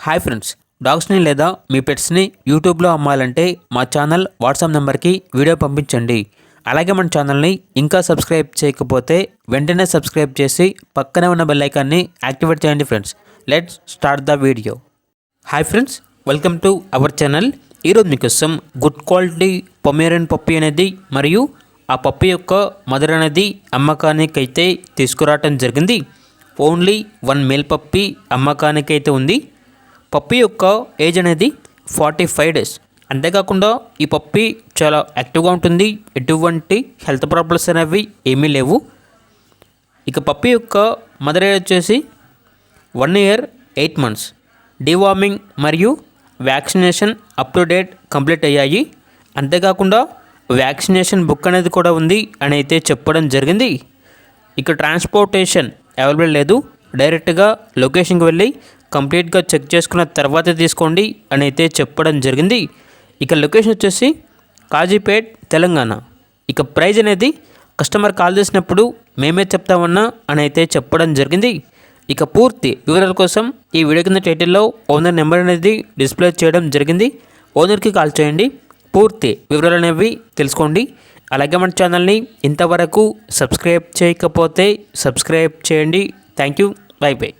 Hi friends, డాగ్స్ని లేదా మీ పెట్స్ని యూట్యూబ్లో అమ్మాలంటే మా ఛానల్ వాట్సాప్ నెంబర్కి వీడియో పంపించండి. అలాగే మన ఛానల్ని ఇంకా సబ్స్క్రైబ్ చేయకపోతే వెంటనే సబ్స్క్రైబ్ చేసి పక్కనే ఉన్న బెల్ ఐకాన్ని యాక్టివేట్ చేయండి friends. Let's start the video. Hi friends, welcome to our channel. ఈరోజు మీకోసం గుడ్ క్వాలిటీ పొమేరియన్ పప్పీ అనేది మరియు ఆ పప్పీ యొక్క మదర్ అనేది అమ్మకానికైతే తీసుకురావటం జరిగింది. ఓన్లీ 1 మేల్ పప్పీ అమ్మకానికైతే ఉంది. పప్పీ యొక్క ఏజ్ అనేది 45 డేస్. అంతేకాకుండా ఈ పప్పీ చాలా యాక్టివ్గా ఉంటుంది. ఎటువంటి హెల్త్ ప్రాబ్లమ్స్ అనేవి ఏమీ లేవు. ఇక పప్పీ యొక్క మదర్ ఏజ్ వచ్చేసి 1 year 8 months. డీవార్మింగ్ మరియు vaccination up to date complete అయ్యాయి. అంతేకాకుండా వ్యాక్సినేషన్ బుక్ అనేది కూడా ఉంది అని అయితే చెప్పడం జరిగింది. ఇక ట్రాన్స్పోర్టేషన్ అవైలబుల్ లేదు. డైరెక్ట్గా లొకేషన్కి వెళ్ళి కంప్లీట్గా చెక్ చేసుకున్న తర్వాత తీసుకోండి అని అయితే చెప్పడం జరిగింది. ఇక లొకేషన్ వచ్చేసి కాజీపేట్, తెలంగాణ. ఇక ప్రైజ్ అనేది కస్టమర్ కాల్ చేసినప్పుడు మేమే చెప్తామన్నా అని అయితే చెప్పడం జరిగింది. ఇక పూర్తి వివరాల కోసం ఈ వీడియో కింద టైటిల్లో ఓనర్ నెంబర్ అనేది డిస్ప్లే చేయడం జరిగింది. ఓనర్కి కాల్ చేయండి, పూర్తి వివరాలు అనేవి తెలుసుకోండి. అలాగే మన ఛానల్ని ఇంతవరకు సబ్స్క్రైబ్ చేయకపోతే సబ్స్క్రైబ్ చేయండి. Thank you. By by.